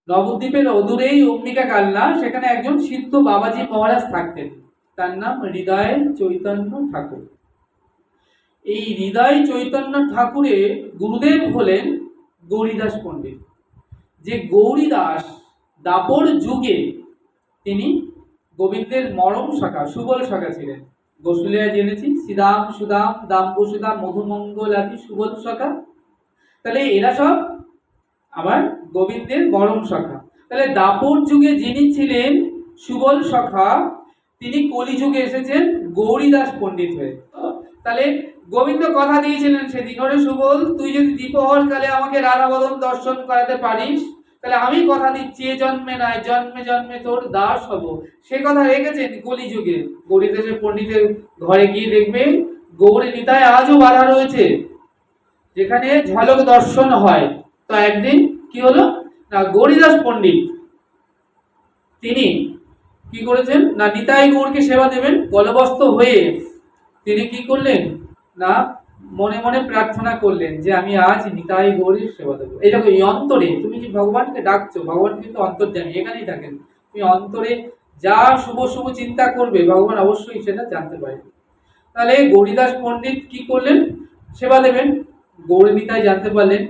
নবদ্বীপের অদূরেই অম্বিকা কালনা, সেখানে একজন সিদ্ধ বাবাজি মহারাজ থাকতেন। তার নাম হৃদয় চৈতন্য ঠাকুর। এই হৃদয় চৈতন্য ঠাকুরের গুরুদেব হলেন গৌরীদাস পণ্ডিত। যে গৌরীদাস দাপর যুগে তিনি গোবিন্দের মরম সখা, সুবল সখা ছিলেন। গোসুলিয়া জেনেছি শ্রীদাম সুদাম দাম বসুদাম মধুমঙ্গল আদি সুবল সখা। তাহলে এরা সব আবার গোবিন্দের মরম সখা। তাহলে দাপর যুগে যিনি ছিলেন সুবল সখা, তিনি কলিযুগে এসেছেন গৌরীদাস পণ্ডিত হয়ে। তাহলে গোবিন্দ কথা দিয়েছিলেন সেদিন, ওরে সুবল, তুই যদি দ্বিপ্রহর কালে আমাকে রাধাবদন দর্শন করাতে পারিস, তাহলে আমি কথা দিচ্ছি এ জন্মে নয় জন্মে জন্মে তোর দাস হব। সে কথা রেখেছেন কলিযুগে। গৌরীদাসের পণ্ডিতের ঘরে গিয়ে দেখবে গৌরী নিতায় আজও বাধা রয়েছে, যেখানে ঝলক দর্শন হয়। তো একদিন কি হলো না, গৌরীদাস পণ্ডিত তিনি কি করেছেন না, নিতাই গৌরকে সেবা দেবেন গলবস্ত হয়ে তিনি কি করলেন না, মনে মনে প্রার্থনা করলেন যে আমি আজ নিতাই গৌরীর সেবা দেবো। এই দেখো, এই অন্তরে তুমি যে ভগবানকে ডাকছো, ভগবান কিন্তু অন্তর্যামী, এখানেই থাকেন। তুমি অন্তরে যা শুভ শুভ চিন্তা করবে, ভগবান অবশ্যই সেটা জানতে পারবে। তাহলে গৌরীদাস পণ্ডিত কি করলেন, সেবা দেবেন। গৌরী নিতাই জানতে পারলেন।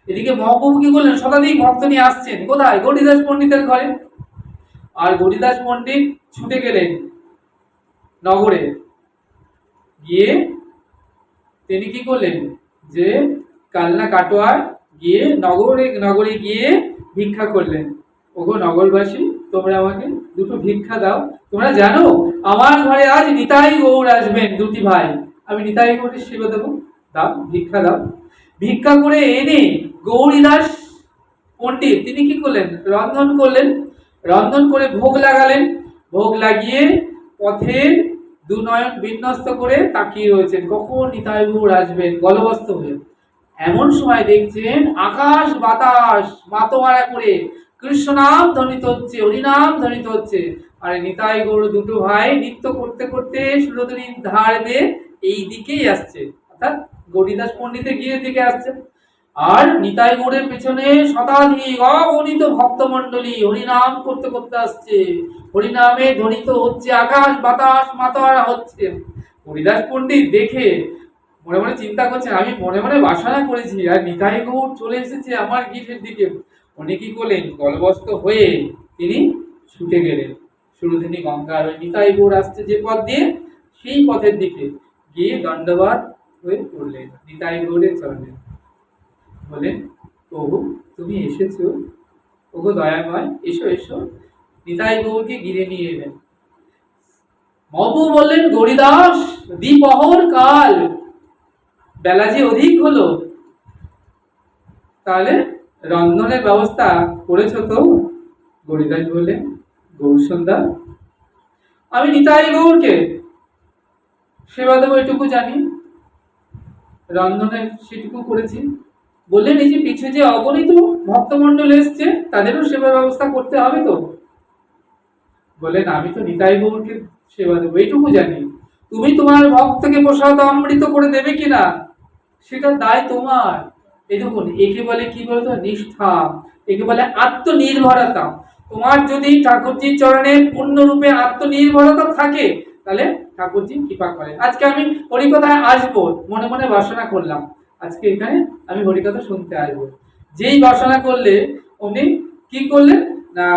এদিকে মহাপ্রভু কি করলেন, শতাধিক ভক্ত নিয়ে আসছেন কোথায়, গৌরীদাস পণ্ডিতের ঘরে। আর গৌরীদাস পণ্ডিত ছুটে গেলেন নগরে। গিয়ে তিনি কি করলেন যে কালনা কাটোয়ার গিয়ে নগরে গিয়ে ভিক্ষা করলেন। ওগো নগরবাসী, তোমরা আমাকে দুটো ভিক্ষা দাও। তোমরা জানো আমার ঘরে আজ নিতাই গৌর আসবেন, দুটি ভাই, আমি নিতাই গৌরের সেবা দেবো, দাও ভিক্ষা দাও। ভিক্ষা করে এনে গৌরীদাস পণ্ডিত তিনি কি করলেন, রন্ধন করলেন। রন্ধন করে ভোগ লাগালেন। ভোগ লাগিয়ে পথের দুনয়ন বিন্যস্ত করে তাকিয়ে রয়েছেন কখন নিতাই গৌর আসবেন গলবস্ত হয়ে। এমন সময় দেখছেন আকাশ বাতাস মাতোয়ারা করে কৃষ্ণ নাম ধ্বনিত হচ্ছে, হরিনাম ধ্বনিত হচ্ছে। আর নিতাই গৌর দুটো ভাই নৃত্য করতে করতে সুরধুনীর ধার দিয়ে এই দিকেই আসছে, অর্থাৎ গৌরীদাস পণ্ডিতের গিয়ে দিকে আসছে। আর নিতাই গৌরের পেছনে শতাধিক অগণিত ভক্তমণ্ডলী হরিনাম করতে করতে আসছে। হরিনামে ধ্বনিত হচ্ছে, আকাশ বাতাস মাতোয়ারা হচ্ছে। হরিদাস পণ্ডিত দেখে মনে মনে চিন্তা করছেন, আমি মনে মনে বাসনা করেছি আর নিতাই গৌর চলে এসেছে আমার গিটের দিকে। উনি কি করলেন, গলবস্ত হয়ে তিনি ছুটে গেলেন সুরধুনী গঙ্গার ওই নিতাই গৌর আসছে যে পথ দিয়ে, সেই পথের দিকে গিয়ে দণ্ডবাদ হয়ে পড়লেন নিতাই গৌরের চরণে। বলেন, প্রভু তুমি এসেছো, ওগো দয়াময়, এসো এসো। নিতাই গৌরকে ঘিরে নিয়ে এলেন। মহাপ্রভু বললেন, গৌরীদাস, দ্বিপ্রহর কাল, বেলা যে অধিক হলো, তাহলে রন্ধনের ব্যবস্থা করেছো তো? গৌরীদাস বললেন, গৌরসুন্দর, আমি নিতাই গৌরকে সেবা দেবো এটুকু জানি, রন্ধনের সেটুকু করেছি। বললেন, এই যে পিছু যে অগণিত ভক্তমণ্ডল এসছে, তাদেরও সেবা ব্যবস্থা করতে হবে তো? বললেন, আমি তো নিতাই গৌরকে সেবা দেবো এইটুকু জানি। তুমি তোমার ভক্তকে প্রসাদ অমৃত করে দেবে কিনা সেটা দায় তোমার। এই দেখুন, একে বলে কি বলতো, নিষ্ঠা, একে বলে আত্মনির্ভরতা। তোমার যদি ঠাকুরজির চরণে পূর্ণরূপে আত্মনির্ভরতা থাকে, তাহলে ঠাকুরজি কৃপা করে। আজকে আমি হরিকথায় আসবো, মনে মনে বাসনা করলাম আজকে এখানে আমি হরিকথা শুনতে আসবো। যেই বাসনা করলে উনি কি করলেন না,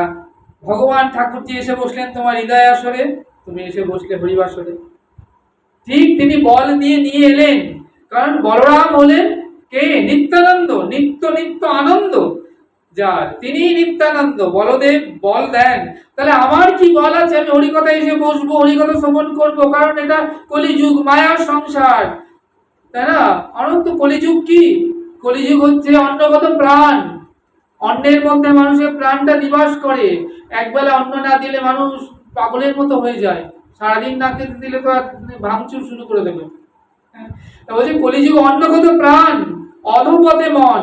ভগবান ঠাকুরজি এসে বসলেন তোমার হৃদয় আসরে, তুমি এসে বসলে হরিবাসরে। ঠিক তিনি বল দিয়ে নিয়ে এলেন, কারণ বলরাম হলেন কে, নিত্যানন্দ, নিত্য নিত্য আনন্দ যার, তিনি নিত্যানন্দ। বলদেব বল দেন, তাহলে আমার কি বল আছে, আমি হরিকথা এসে বসবো, হরিকথা শ্রবণ করবো, কারণ এটা কলিযুগ, মায়ার সংসার, তাই না? অনন্ত কলিযুগ। কি কলিযুগ হচ্ছে অন্নগত প্রাণ, অন্নের মধ্যে মানুষের প্রাণটা নিবাস করে। একবেলা অন্ন না দিলে মানুষ পাগলের মতো হয়ে যায়, সারাদিন না খেতে দিলে তো ভাঙচুর শুরু করে দেবে। বলছে কলিযুগ অন্নগত প্রাণ, অধপথে মন,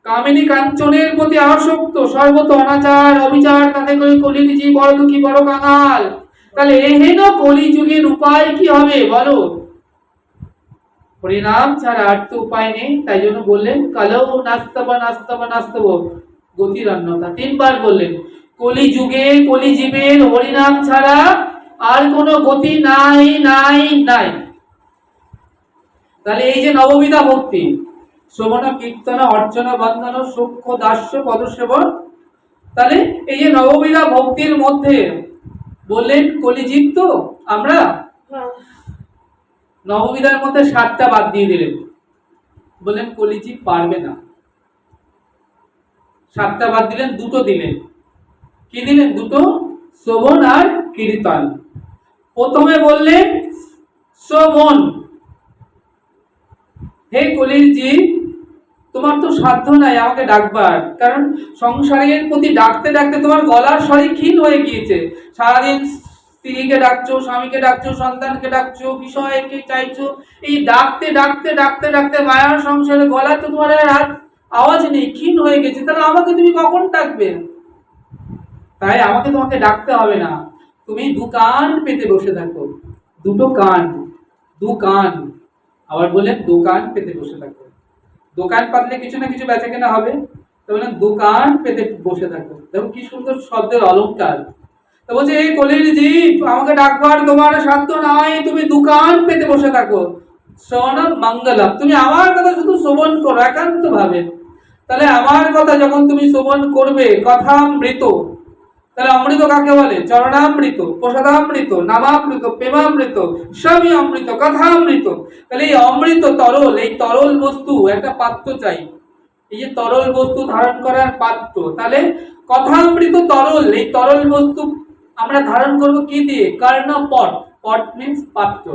কামিনী কাঞ্চনের প্রতি আসক্ত, সর্বত অনাচার অবিচার, তাতে করে কলিযুগী বড় দুঃখী বড় কাঙাল। তাহলে এহেন কলিযুগের উপায় কি হবে বলো? হরিনাম ছাড়া আর তো উপায় নেই। তাই জন্য বললেন, কালো নাস্তব নাস্তব নাস্তব, গতির অন্যথা। তিনবার বললেন কলি যুগে কলি জীবের হরিনাম ছাড়া আর কোনো গতি নাই নাই নাই। তাহলে এই যে নববিধা ভক্তি, শ্রবণ কীর্তন অর্চনা বন্দন সূক্ষ্ম দাস্য পদসেবন, তাহলে এই যে নববিধা ভক্তির মধ্যে বললেন কলিজীব তো আমরা, নববিধার মধ্যে 7টা বাদ দিয়ে দিলেন, বললেন কলিজীব পারবে না। 7টা বাদ দিলেন, 2টো দিলেন। কি দিলেন? 2টো, শ্রবণ আর কীর্তন। প্রথমে বললেন শ্রবণ, হে কলির জীব তোমার তো সাধ্য নাই আমাকে ডাকবার, কারণ সংসারের প্রতি ডাকতে ডাকতে তোমার গলার স্বরই ক্ষীণ হয়ে গিয়েছে। সারাদিন স্ত্রীকে ডাকছো, স্বামীকে ডাকছো, সন্তানকে ডাকছো, বিষয়কে চাইছো, এই ডাকতে ডাকতে ডাকতে ডাকতে মায়ার সংসারে গলা তো তোমার আর আওয়াজ নেই, ক্ষীণ হয়ে গেছে। তাহলে আমাকে তুমি কখন ডাকবে? তাই আমাকে তোমাকে ডাকতে হবে না, তুমি 2 কান পেতে বসে থাকো। 2টো কান, 2 কান, আবার বললেন 2 কান পেতে বসে থাকো। দোকান পাতলে কিছু না কিছু বেচা কেনা হবে, তো বললেন দোকান পেতে বসে থাকো। দেখো কি সুন্দর শব্দের অলংকার। তো বলছে এই কলির জীব আমাকে ডাকবার তোমার সাধ্য নাই, তুমি দোকান পেতে বসে থাকো। শ্রবণম মঙ্গলম, তুমি আমার কথা শুধু শ্রবণ করো একান্ত ভাবে। তাহলে আমার কথা যখন তুমি শ্রবণ করবে, কথামৃত, তাহলে অমৃত কাকে বলে? চরণামৃত, প্রসাদামৃত, নামামৃত, প্রেমামৃত, সবই অমৃত, কথামৃত। তাহলে এই অমৃত তরল, এই তরল বস্তু একটা পাত্র চাই, এই যে তরল বস্তু ধারণ করার পাত্র। তাহলে কথামৃত তরল, এই তরল বস্তু আমরা ধারণ করব কি দিয়ে? কর্ণপট, পট মিন্স পাত্র।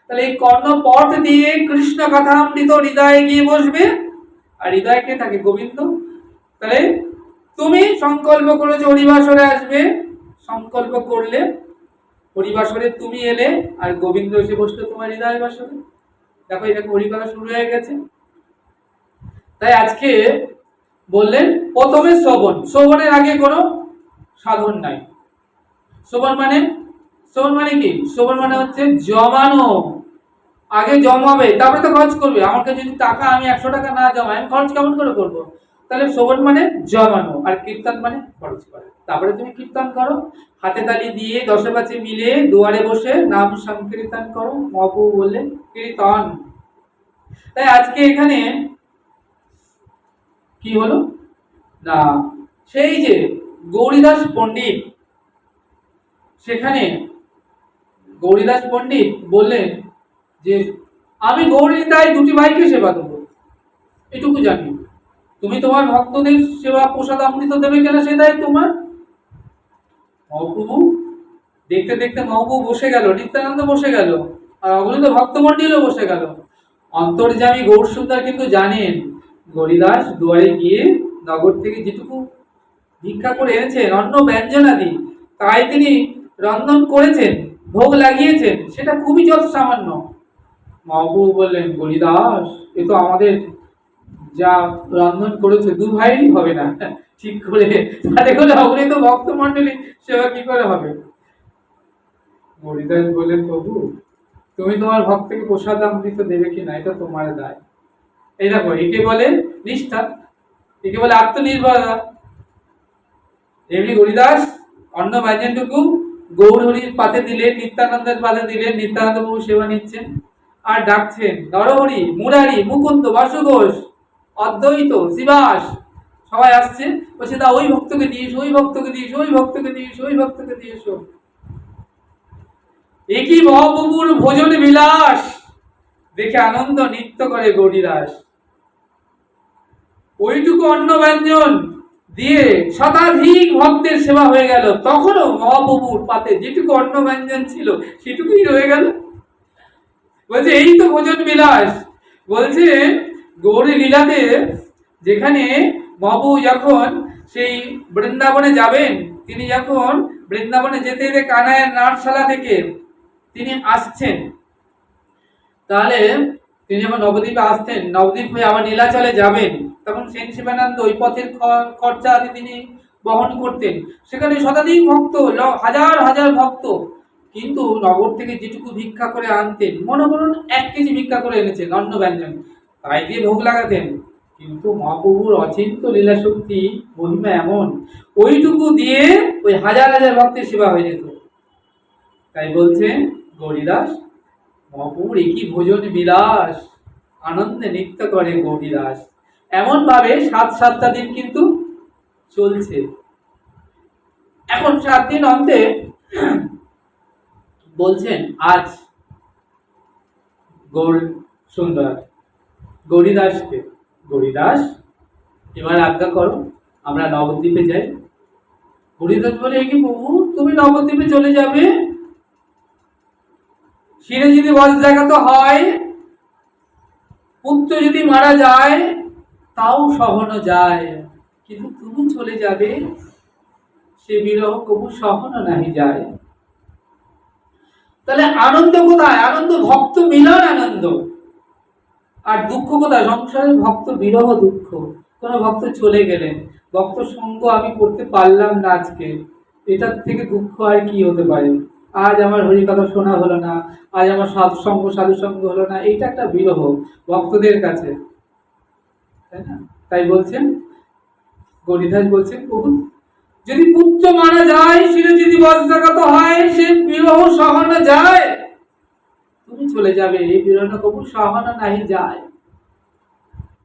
তাহলে এই কর্ণপট দিয়ে কৃষ্ণ কথামৃত হৃদয়ে গিয়ে বসবে, আর হৃদয় কে থাকে? গোবিন্দ। তাহলে তুমি সংকল্প করেছো হরিবাসরে আসবে, সংকল্প করলে হরিবাসরে তুমি এলে, আর গোবিন্দ এসে বসলো তোমার হৃদয় বাসরে। দেখো এটা হরিকথা শুরু হয়ে গেছে। তাই আজকে বললেন প্রথমে শ্রবণ, শ্রবণের আগে কোনো সাধন নাই। শ্রবণ মানে, শ্রবণ মানে কি? শ্রবণ মানে হচ্ছে জমানো, আগে জমাবে তারপরে তো খরচ করবে। আমাকে যদি টাকা, আমি 100 টাকা না জমাই আমি খরচ কেমন করে করবো? তাহলে শ্রবণ মানে জমানো, আর কীর্তন মানে খরচ করা। তারপরে তুমি কীর্তন করো, হাতে তালি দিয়ে 10 পাঁচে মিলে দুয়ারে বসে নাম সংকীর্তন করো, মহাপ্রভু বললেন কীর্তন। তাই আজকে এখানে কি হলো না, সেই যে গৌরীদাস পণ্ডিত, সেখানে গৌরীদাস পণ্ডিত বললেন যে আমি গৌরীতাই 2টি ভাইকে সেবা দেবো, এটুকু জানি। তুমি তোমার ভক্তদের সেবা প্রসাদ অমৃত দেবে কেন সে দায়িত্ব তোমার। মহাপ্রভু দেখতে দেখতে মহাপ্রভু বসে গেল, নিত্যানন্দ বসে গেল, আর অগণিত ভক্তমন্ডলীও বসে গেল। অন্তর্যামী গৌর সুন্দর কিন্তু জানেন গৌরীদাস দুয়ারে গিয়ে নগর থেকে যেটুকু ভিক্ষা করে এনেছেন অন্ন ব্যঞ্জনাদি, তাই তিনি রন্ধন করেছেন, ভোগ লাগিয়েছেন, সেটা খুবই যত সামান্য। মহাপ্রভু বললেন গৌরীদাস এ তো আমাদের যা রন্ধন করেছে 2 ভাইয়েরই হবে না, ঠিক করে তাহলে করে অগণিত ভক্তমন্ডলী সেবা কি করে হবে? গৌরীদাস বললেন প্রভু তুমি তোমার ভক্তকে প্রসাদ অমৃত দেবে কিনা এটা তোমার দায়। এই দেখো একে বলে নিষ্ঠা, একে বলে আত্মনির্ভরতা। এমনি গৌরীদাস অন্ন ব্যঞ্জনটুকু গৌর হরির পাতে দিলেন, নিত্যানন্দের পাতে দিলেন, নিত্যানন্দ প্রভু সেবা নিচ্ছেন আর ডাকছেন নরহরি, মুরারি, মুকুন্দ, বাসুঘোষ, অদ্বৈত, শিবাস, সবাই আসছে, বলছে দা ওই ভক্তকে দিস, ওই ভক্তকে দিস, ওই ভক্তকে দিস, ওই ভক্তকে দিস। একই মহাপ্রভুর ভোজন বিলাস দেখে আনন্দ নৃত্য করে গৌরীদাস। ওইটুকু অন্ন ব্যঞ্জন দিয়ে শতাধিক ভক্তের সেবা হয়ে গেল, তখনও মহাপ্রভুর পাতে যেটুকু অন্ন ব্যঞ্জন ছিল সেটুকুই রয়ে গেল। বলছে এই তো ভোজন বিলাস। বলছে গৌরী লীলাতে যেখানে মহাপ্রভু যখন সেই বৃন্দাবনে যাবেন, তিনি যখন বৃন্দাবনে যেতে যেতে কানাইয়ের নাটশালা থেকে তিনি আসছেন, তাহলে তিনি যখন নবদ্বীপে আসতেন, নবদ্বীপ হয়ে আবার নীলাচলে যাবেন, তখন সেন শিবানন্দ ওই পথের খরচা আদি তিনি বহন করতেন। সেখানে শতাধিক ভক্ত, হাজার হাজার ভক্ত, কিন্তু নগর থেকে যেটুকু ভিক্ষা করে আনতেন, মনে করুন 1 কেজি ভিক্ষা করে এনেছেন অন্ন ব্যঞ্জন, তাই দিয়ে ভোগ লাগাতেন। কিন্তু মহাপ্রভুর অচিন্ত লীলা শক্তি মহিমা এমন, ওইটুকু দিয়ে ওই হাজার হাজার ভক্তের সেবা হয়ে যেত। তাই বলছেন গৌরীদাস, মহাপ্রভুর একই ভোজন বিলাস, আনন্দে নৃত্য করে গৌরীদাস। এমন ভাবে সাতটা দিন কিন্তু চলছে। এখন 7 দিন অন্তে বলছেন আজ গৌর সুন্দর গৌরীদাসকে, গৌরীদাস এবার আজ্ঞা করো আমরা নবদ্বীপে যাই। গৌরীদাস বলে, কি প্রভু তুমি নবদ্বীপে চলে যাবে? শিরে যদি বজ্রাঘাত হয়, পুত্র যদি মারা যায়, তাও সহন যায়, কিন্তু তুমি চলে যাবে, সে বিরহ কবু সহন নাহি যায়। তাহলে আনন্দ কোথায়? আনন্দ ভক্ত মিলন আনন্দ। আর দুঃখ কোথায়? সংসারের ভক্ত বিরহ দুঃখ। কোন ভক্ত চলে গেলেন, ভক্ত সঙ্গ আমি করতে পারলাম না আজকে, এটার থেকে দুঃখ আর কি হতে পারে? আজ আমার হরি কথা শোনা হলো না, আজ আমার সৎসঙ্গ সাধু সঙ্গ হলো না, এইটা একটা বিরহ ভক্তদের কাছে, তাই না? তাই বলছেন গৌরীদাস বলছেন, প্রভু যদি পুত্র মারা যায়, শিরে যদি বজ্রাঘাত হয়, সে বিরহ সহন যায়, তুমি চলে যাবে, এই বিরহ কবু সহন নাহি যায়।